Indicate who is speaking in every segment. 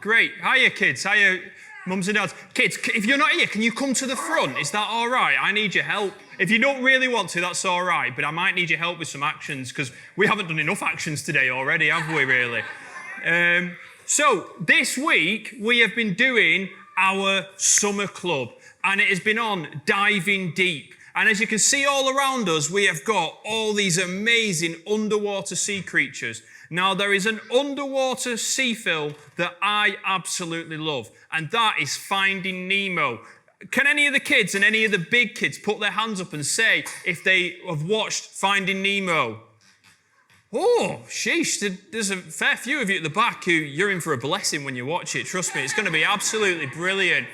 Speaker 1: Great. Hiya, kids. Hiya, mums and dads. Kids, if you're not here, can you come to the front? Is that all right? I need your help. If you don't really want to, that's all right. But I might need your help with some actions because we haven't done enough actions today already, have we, really? So this week, we have been doing our summer club. And it has been on Diving Deep. And as you can see all around us, we have got all these amazing underwater sea creatures. Now, there is an underwater sea film that I absolutely love, and that is Finding Nemo. Can any of the kids and any of the big kids put their hands up and say if they have watched Finding Nemo? Oh, sheesh, there's a fair few of you at the back who you're in for a blessing when you watch it. Trust me, it's going to be absolutely brilliant.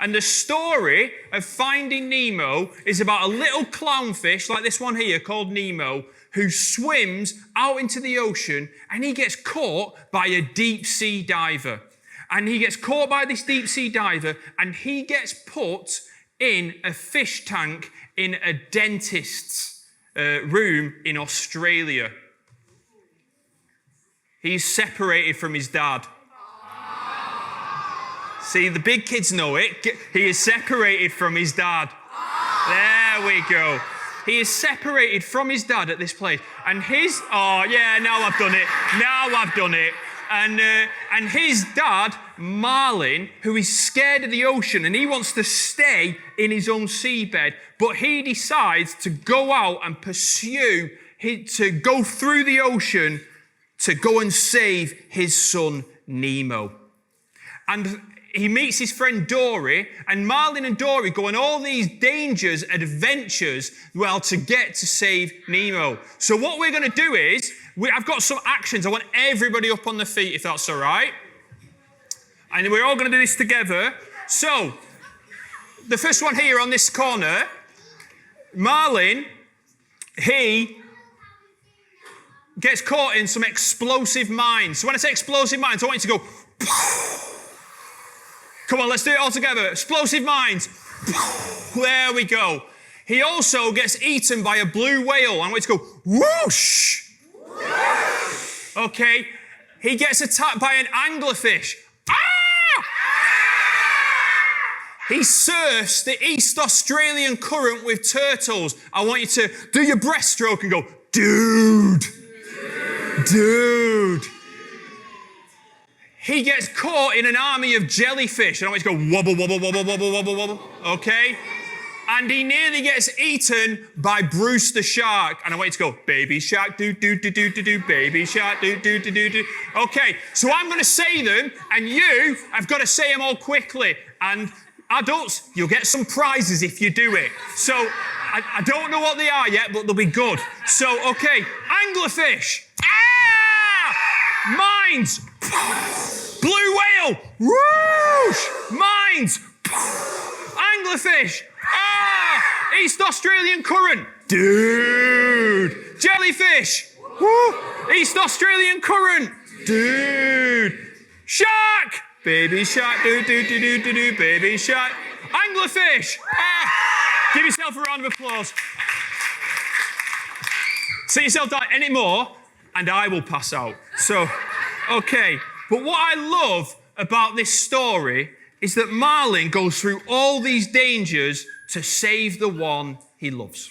Speaker 1: And the story of Finding Nemo is about a little clownfish like this one here called Nemo who swims out into the ocean and he gets caught by a deep sea diver. And he gets caught by this deep sea diver and he gets put in a fish tank in a dentist's room in Australia. He's separated from his dad. See, the big kids know it. He is separated from his dad. There we go. He is separated from his dad at this place. And now I've done it. And his dad, Marlin, who is scared of the ocean and he wants to stay in his own seabed, but he decides to go out and to go through the ocean to go and save his son, Nemo. And he meets his friend Dory, and Marlin and Dory go on all these dangers, adventures, to get to save Nemo. So what we're going to do is, I've got some actions. I want everybody up on their feet, if that's all right. And we're all going to do this together. So, the first one here on this corner, Marlin, he gets caught in some explosive mines. So when I say explosive mines, I want you to go... Come on, let's do it all together. Explosive mines. There we go. He also gets eaten by a blue whale. I want you to go whoosh. Okay. He gets attacked by an anglerfish. Ah! He surfs the East Australian current with turtles. I want you to do your breaststroke and go, dude. He gets caught in an army of jellyfish. And I want you to go wobble, wobble, wobble, wobble, wobble, wobble. Okay? And he nearly gets eaten by Bruce the shark. And I want you to go, baby shark, do, do, do, do, do, do, baby shark, do, do, do, do, do. Okay, so I'm going to say them, and you have got to say them all quickly. And adults, you'll get some prizes if you do it. So I don't know what they are yet, but they'll be good. So, okay, anglerfish. Ah! Mines. Blue whale. Whoosh. Mines. Anglerfish. Ah! East Australian current. Dude. Jellyfish. Woo. East Australian current. Dude. Shark. Baby shark. Do, do, do, do, do, do. Baby shark. Anglerfish. Ah! Give yourself a round of applause. Sit yourself down. Any more, and I will pass out. So, okay. But what I love about this story is that Marlin goes through all these dangers to save the one he loves.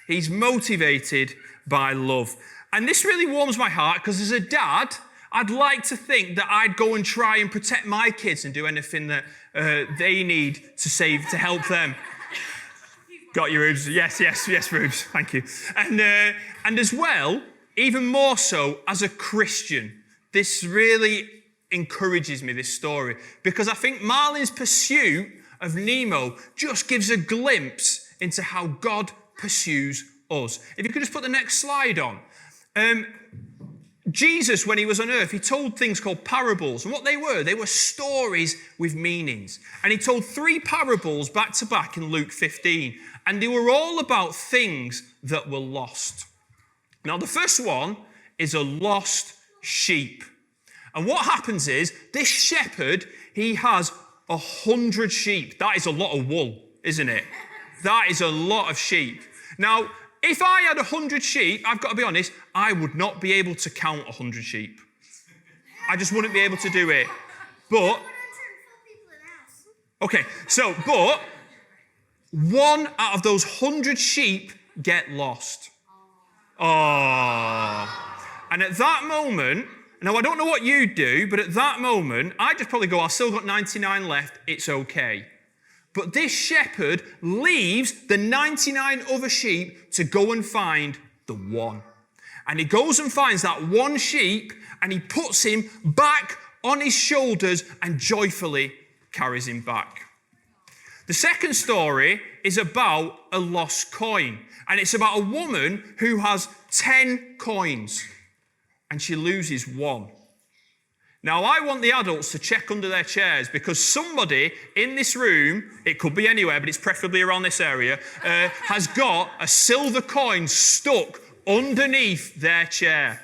Speaker 1: He's motivated by love. And this really warms my heart because as a dad, I'd like to think that I'd go and try and protect my kids and do anything that they need to help them. Got you, Rubes. Yes, Rubes. Thank you. And as well, even more so as a Christian, this really encourages me, this story, because I think Marlin's pursuit of Nemo just gives a glimpse into how God pursues us. If you could just put the next slide on. Jesus, when he was on earth, he told things called parables. And what they were stories with meanings. And he told 3 parables back to back in Luke 15. And they were all about things that were lost. Now, the first one is a lost sheep. And what happens is, this shepherd, he has 100 sheep. That is a lot of wool, isn't it? That is a lot of sheep. Now, if I had 100 sheep, I've got to be honest, I would not be able to count 100 sheep. I just wouldn't be able to do it. But, okay, so, but, one out of those 100 sheep get lost. Oh. And at that moment, now I don't know what you do, but at that moment, I just probably go, I've still got 99 left, it's okay. But this shepherd leaves the 99 other sheep to go and find the one. And he goes and finds that one sheep, and he puts him back on his shoulders and joyfully carries him back. The second story is about a lost coin. And it's about a woman who has 10 coins and she loses one. Now, I want the adults to check under their chairs because somebody in this room, it could be anywhere, but it's preferably around this area, has got a silver coin stuck underneath their chair.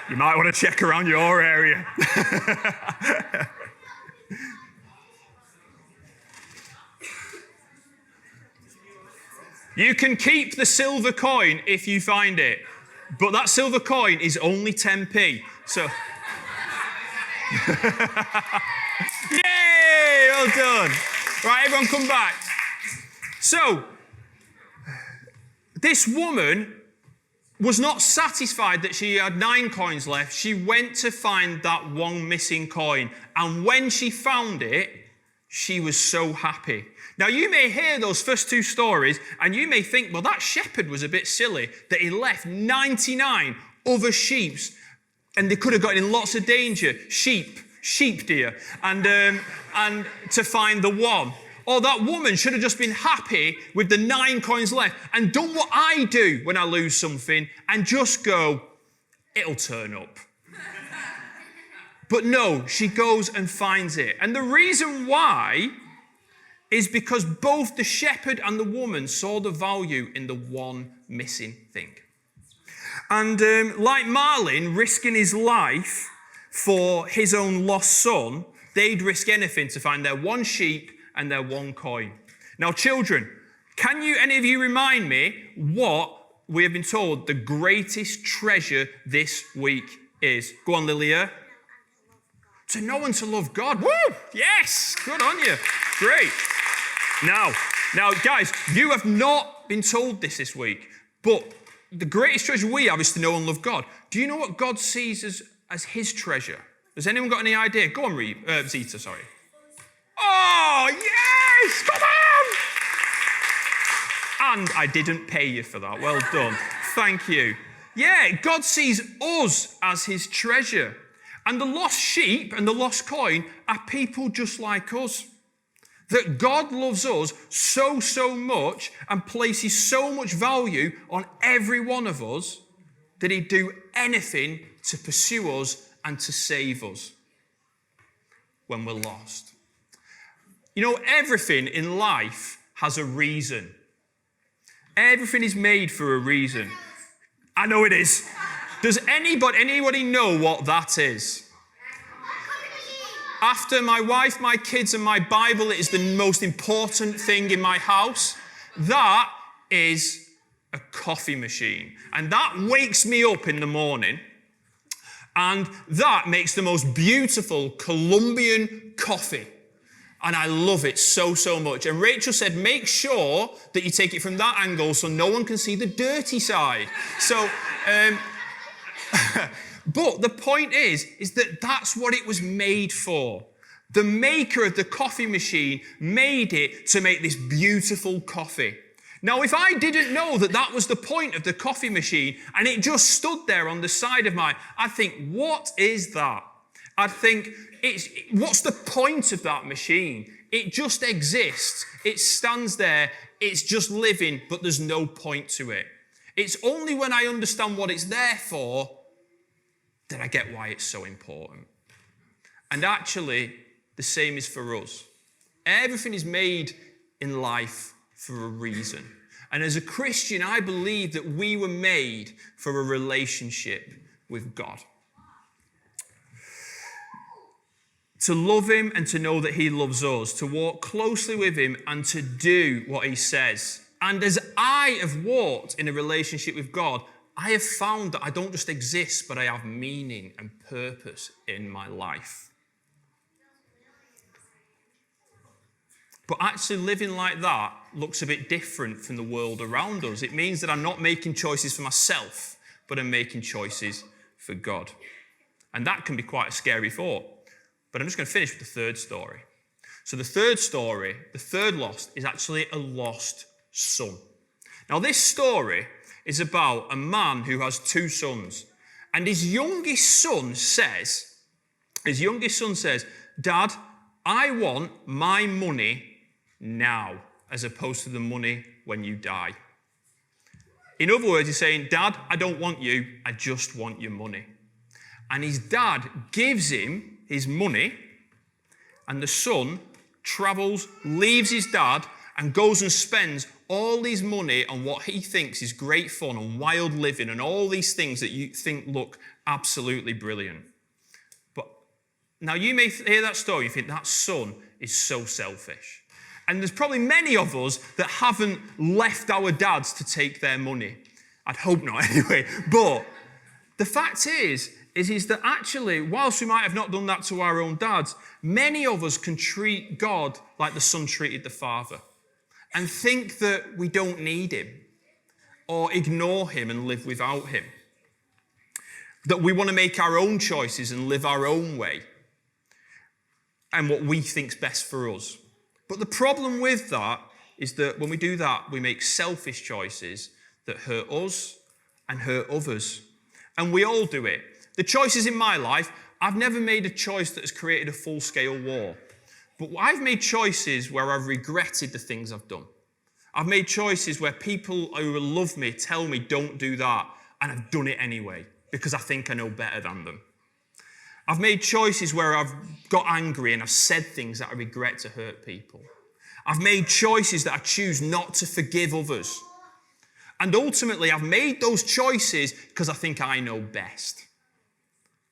Speaker 1: You might want to check around your area. You can keep the silver coin if you find it, but that silver coin is only 10p. So, yay! Well done. Right, everyone come back. So, this woman was not satisfied that she had 9 coins left. She went to find that one missing coin. And when she found it, she was so happy. Now, you may hear those first 2 stories, and you may think, well, that shepherd was a bit silly, that he left 99 other sheep, and they could have gotten in lots of danger. Sheep deer, and to find the one. Or that woman should have just been happy with the 9 coins left and done what I do when I lose something and just go, it'll turn up. But no, she goes and finds it. And the reason why is because both the shepherd and the woman saw the value in the one missing thing. And like Marlin risking his life for his own lost son, they'd risk anything to find their one sheep and their one coin. Now, children, can any of you remind me what we have been told the greatest treasure this week is? Go on, Lilia. To know and to love God. Woo! Yes! Good on you. Great. Now, guys, you have not been told this week, but the greatest treasure we have is to know and love God. Do you know what God sees as his treasure? Has anyone got any idea? Go on, Zita, sorry. Oh, yes! Come on! And I didn't pay you for that. Well done. Thank you. Yeah, God sees us as his treasure. And the lost sheep and the lost coin are people just like us. That God loves us so much and places so much value on every one of us that he'd do anything to pursue us and to save us when we're lost. You know, everything in life has a reason. Everything is made for a reason. I know it is. Does anybody know what that is? After my wife, my kids, and my Bible, it is the most important thing in my house. That is a coffee machine. And that wakes me up in the morning. And that makes the most beautiful Colombian coffee. And I love it so much. And Rachel said, make sure that you take it from that angle so no one can see the dirty side. So, but the point is that that's what it was made for. The maker of the coffee machine made it to make this beautiful coffee. Now, if I didn't know that that was the point of the coffee machine and it just stood there on the side of mine, I'd think, what is that? I'd think, what's the point of that machine? It just exists. It stands there. It's just living, but there's no point to it. It's only when I understand what it's there for that I get why it's so important. And actually, the same is for us. Everything is made in life for a reason. And as a Christian, I believe that we were made for a relationship with God. To love him and to know that he loves us, to walk closely with him and to do what he says. And as I have walked in a relationship with God, I have found that I don't just exist, but I have meaning and purpose in my life. But actually living like that looks a bit different from the world around us. It means that I'm not making choices for myself, but I'm making choices for God. And that can be quite a scary thought. But I'm just going to finish with the third story. So the third story, the third lost, is actually a lost son. Now this story is about a man who has two sons. And his youngest son says, Dad, I want my money now, as opposed to the money when you die. In other words, he's saying, Dad, I don't want you, I just want your money. And his dad gives him his money, and the son travels, leaves his dad, and goes and spends all his money on what he thinks is great fun and wild living and all these things that you think look absolutely brilliant. But now you may hear that story, you think that son is so selfish. And there's probably many of us that haven't left our dads to take their money. I'd hope not anyway. But the fact is that actually, whilst we might have not done that to our own dads, many of us can treat God like the son treated the father and think that we don't need him or ignore him and live without him. That we want to make our own choices and live our own way and what we think's best for us. But the problem with that is that when we do that, we make selfish choices that hurt us and hurt others. And we all do it. The choices in my life, I've never made a choice that has created a full-scale war. But I've made choices where I've regretted the things I've done. I've made choices where people who love me tell me don't do that, and I've done it anyway because I think I know better than them. I've made choices where I've got angry and I've said things that I regret to hurt people. I've made choices that I choose not to forgive others. And ultimately, I've made those choices because I think I know best.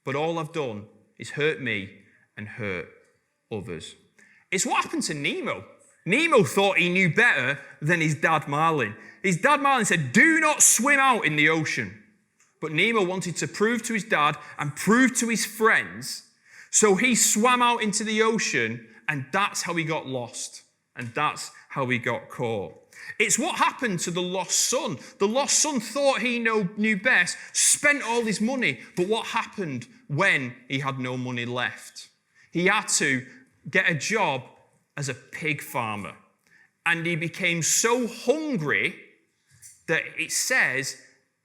Speaker 1: But all I've done is hurt me and hurt others. It's what happened to Nemo. Nemo thought he knew better than his dad Marlin. His dad Marlin said, do not swim out in the ocean. But Nemo wanted to prove to his dad and prove to his friends. So he swam out into the ocean, and that's how he got lost. And that's how he got caught. It's what happened to the lost son. The lost son thought he knew best, spent all his money. But what happened when he had no money left? He had to get a job as a pig farmer. And he became so hungry that it says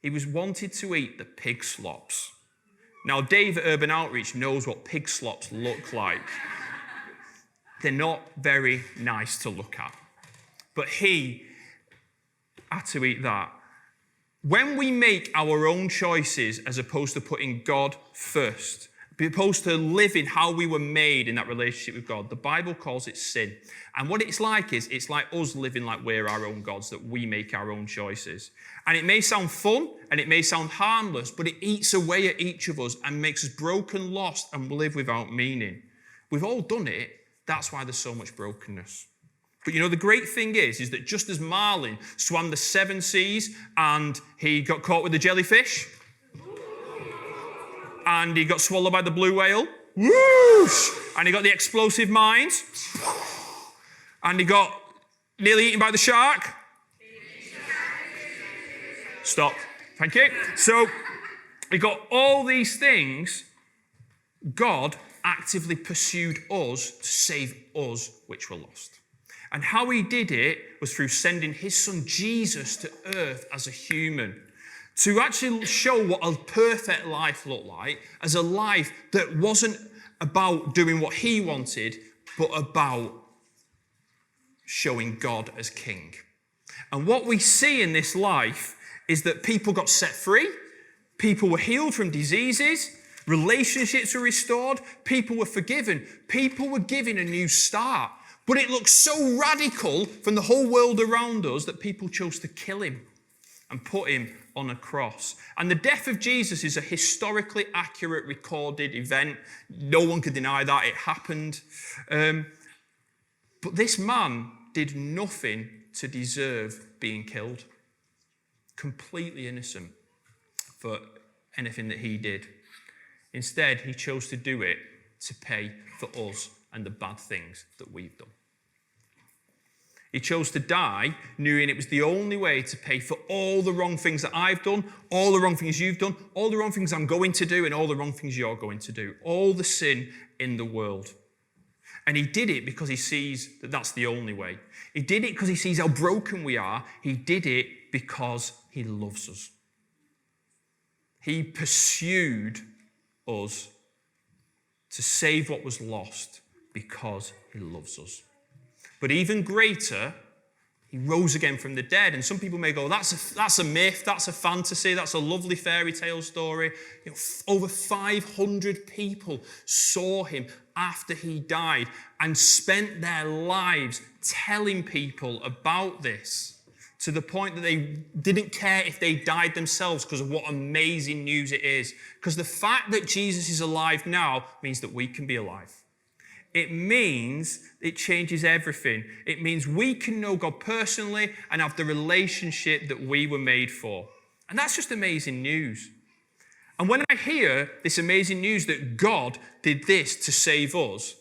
Speaker 1: he was wanted to eat the pig slops. Now, Dave at Urban Outreach knows what pig slops look like. They're not very nice to look at. But he had to eat that. When we make our own choices as opposed to putting God first, as opposed to living how we were made in that relationship with God, the Bible calls it sin. And what it's like is, it's like us living like we're our own gods, that we make our own choices. And it may sound fun and it may sound harmless, but it eats away at each of us and makes us broken, lost, and live without meaning. We've all done it. That's why there's so much brokenness. But you know, the great thing is that just as Marlin swam the 7 seas and he got caught with the jellyfish, and he got swallowed by the blue whale, whoosh, and he got the explosive mines, and he got nearly eaten by the shark. Stop. Thank you. So he got all these things. God actively pursued us to save us, which were lost. And how he did it was through sending his son Jesus to earth as a human, to actually show what a perfect life looked like, as a life that wasn't about doing what he wanted, but about showing God as king. And what we see in this life is that people got set free, people were healed from diseases, relationships were restored, people were forgiven, people were given a new start. But it looks so radical from the whole world around us that people chose to kill him and put him on a cross. And the death of Jesus is a historically accurate recorded event. No one could deny that. It happened. But this man did nothing to deserve being killed. Completely innocent. for anything that he did. Instead, he chose to do it to pay for us and the bad things that we've done. He chose to die knowing it was the only way to pay for all the wrong things that I've done, all the wrong things you've done, all the wrong things I'm going to do, and all the wrong things you're going to do. All the sin in the world. And he did it because he sees that that's the only way. He did it because he sees how broken we are. He did it because he loves us. He pursued us to save what was lost because he loves us. But even greater, he rose again from the dead. And some people may go, that's a myth, that's a fantasy, that's a lovely fairy tale story. Over 500 people saw him after he died and spent their lives telling people about this, to the point that they didn't care if they died themselves because of what amazing news it is. Because the fact that Jesus is alive now means that we can be alive. It means it changes everything. It means we can know God personally and have the relationship that we were made for. And that's just amazing news. And when I hear this amazing news that God did this to save us,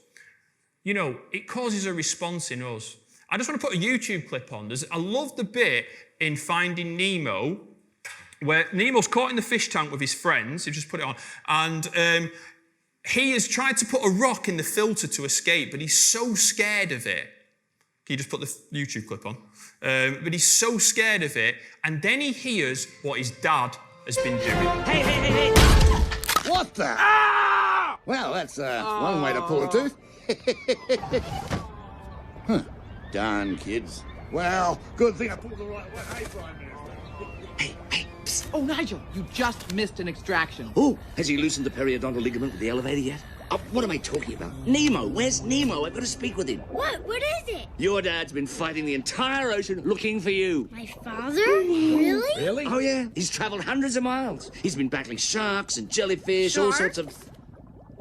Speaker 1: it causes a response in us. I just want to put a YouTube clip on. I love the bit in Finding Nemo where Nemo's caught in the fish tank with his friends. He just put it on. And he has tried to put a rock in the filter to escape, but he's so scared of it. Can you just put the YouTube clip on? But he's so scared of it. And then he hears what his dad has been doing.
Speaker 2: Hey!
Speaker 3: What the? Ah! Well, that's one way to pull a tooth. Huh. Darn kids. Well, good thing I pulled the right way. Hey, Prime Minister.
Speaker 2: Hey, psst. Oh, Nigel, you just missed an extraction.
Speaker 4: Oh, has he loosened the periodontal ligament with the elevator yet? What am I talking about? Nemo, where's Nemo? I've got to speak with him.
Speaker 5: What? What is it?
Speaker 4: Your dad's been fighting the entire ocean looking for you.
Speaker 5: My father? Really?
Speaker 4: Really? Oh, yeah. He's traveled hundreds of miles. He's been battling sharks and jellyfish, all sorts of...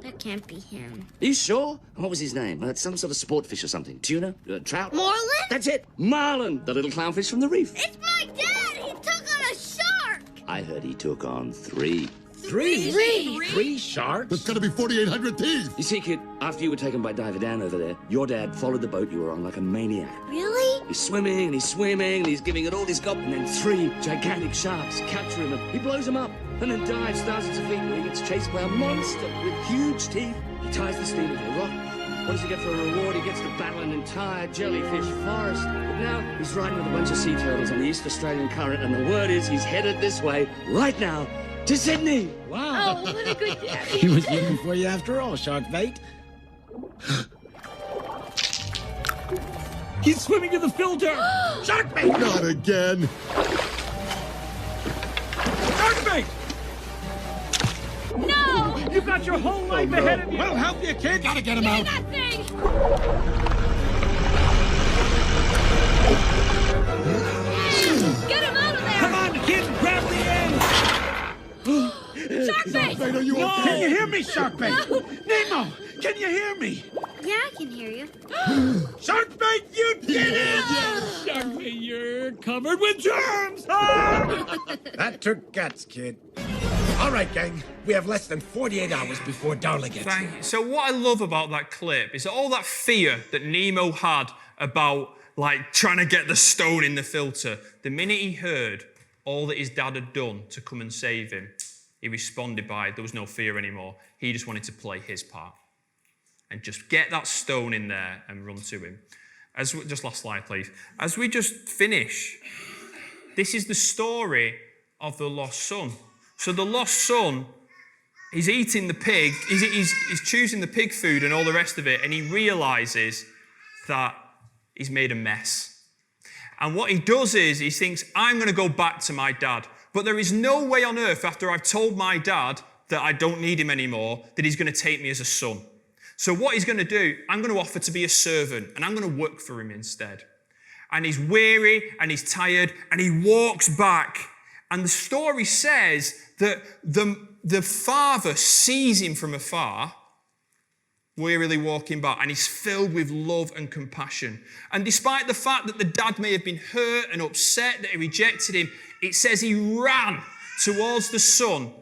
Speaker 5: That can't be him.
Speaker 4: Are you sure? What was his name? It's some sort of sport fish or something. Tuna? Trout?
Speaker 5: Marlin?
Speaker 4: That's it. Marlin, the little clownfish from the reef.
Speaker 5: It's my dad! He took on a shark!
Speaker 4: I heard he took on 3.
Speaker 2: Three sharks?
Speaker 3: There's gotta be 4,800 teeth.
Speaker 4: You see, kid, after you were taken by Diver Dan over there, your dad followed the boat you were on like a maniac.
Speaker 5: Really?
Speaker 4: He's swimming, and he's giving it all he's got, and then 3 gigantic sharks capture him, and he blows him up, and then dives thousands of feet where he gets chased by a monster with huge teeth. He ties the steamer to a rock. What does he get for a reward? He gets to battle an entire jellyfish forest. But now he's riding with a bunch of sea turtles on the East Australian current, and the word is he's headed this way right now to Sydney.
Speaker 2: Wow.
Speaker 5: Oh, what a good daddy.
Speaker 2: He was looking for you after all, shark bait. He's swimming to the filter. Shark bait!
Speaker 3: Not again.
Speaker 2: Shark bait!
Speaker 5: No!
Speaker 2: You've got your whole life ahead of you. Well, help you, kid. Gotta get him out.
Speaker 5: That thing! Get him out of there!
Speaker 2: Come on, kid, grab the end.
Speaker 5: Shark bait!
Speaker 3: Are you
Speaker 2: No.
Speaker 3: okay?
Speaker 2: Can you hear me, shark bait?
Speaker 5: No.
Speaker 2: Nemo, can you hear me?
Speaker 5: Yeah, I can hear you.
Speaker 2: Shark bait, you did it! Shark bait, you're covered with germs!
Speaker 6: That took guts, kid. All right, gang. We have less than 48 hours before Darla gets
Speaker 1: Thank
Speaker 6: here.
Speaker 1: you. So what I love about that clip is that all that fear that Nemo had about trying to get the stone in the filter, the minute he heard all that his dad had done to come and save him, he responded by there was no fear anymore. He just wanted to play his part and just get that stone in there and run to him. Just last slide, please. As we just finish, this is the story of the lost son. So the lost son, he's eating the pig, he's choosing the pig food and all the rest of it, and he realizes that he's made a mess. And what he does is he thinks, I'm going to go back to my dad. But there is no way on earth, after I've told my dad that I don't need him anymore, that he's going to take me as a son. So what he's going to do, I'm going to offer to be a servant, and I'm going to work for him instead. And he's weary, and he's tired, and he walks back. And the story says that the father sees him from afar, wearily walking back, and he's filled with love and compassion. And despite the fact that the dad may have been hurt and upset that he rejected him, it says he ran towards the son,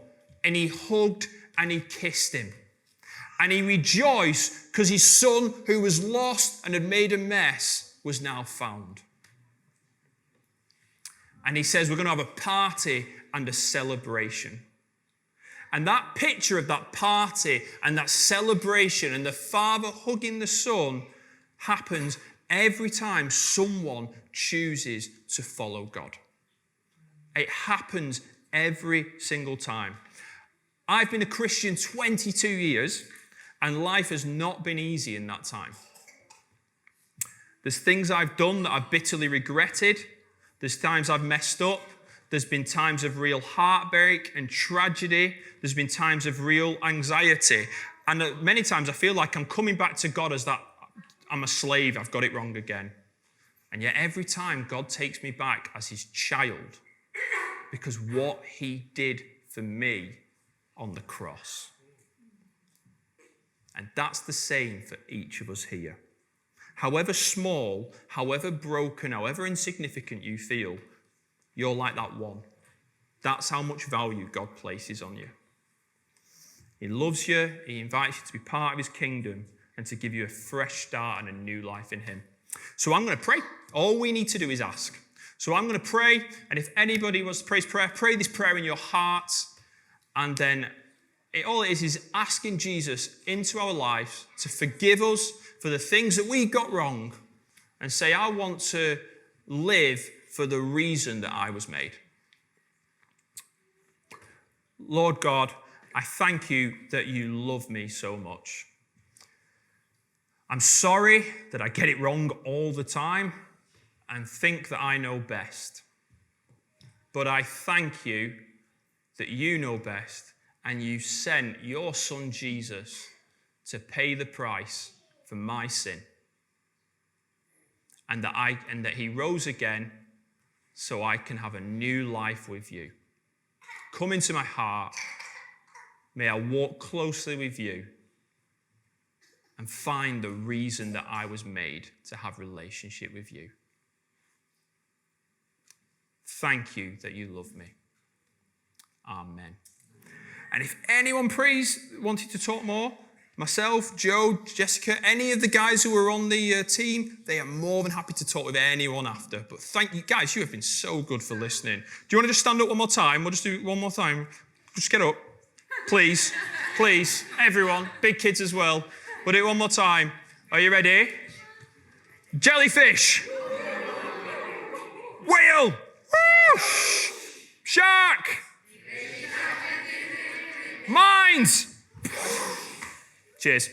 Speaker 1: and he hugged and he kissed him. And he rejoiced because his son, who was lost and had made a mess, was now found. And he says, we're going to have a party and a celebration. And that picture of that party and that celebration and the father hugging the son happens every time someone chooses to follow God. It happens every single time. I've been a Christian 22 years, and life has not been easy in that time. There's things I've done that I've bitterly regretted. There's times I've messed up. There's been times of real heartbreak and tragedy. There's been times of real anxiety. And many times I feel like I'm coming back to God as that I'm a slave, I've got it wrong again. And yet every time God takes me back as his child, because what he did for me on the cross. And that's the same for each of us here. However small, however broken, however insignificant you feel, you're like that one. That's how much value God places on you. He loves you, he invites you to be part of his kingdom and to give you a fresh start and a new life in him. So I'm going to pray. All we need to do is ask. So I'm going to pray, and if anybody wants to pray this prayer, pray this prayer in your heart, and then all it is asking Jesus into our lives to forgive us for the things that we got wrong and say, I want to live for the reason that I was made. Lord God, I thank you that you love me so much. I'm sorry that I get it wrong all the time and think that I know best. But I thank you that you know best, and you sent your son Jesus to pay the price for my sin. And that he rose again so I can have a new life with you. Come into my heart. May I walk closely with you and find the reason that I was made to have relationship with you. Thank you that you love me. Amen. And if anyone wanted to talk more, myself, Joe, Jessica, any of the guys who are on the team, they are more than happy to talk with anyone after. But thank you, guys, you have been so good for listening. Do you want to just stand up one more time? We'll just do it one more time. Just get up. Please, please, everyone, big kids as well. We'll do it one more time. Are you ready? Jellyfish. Whale. Whoosh. Shark. Mines. Cheers.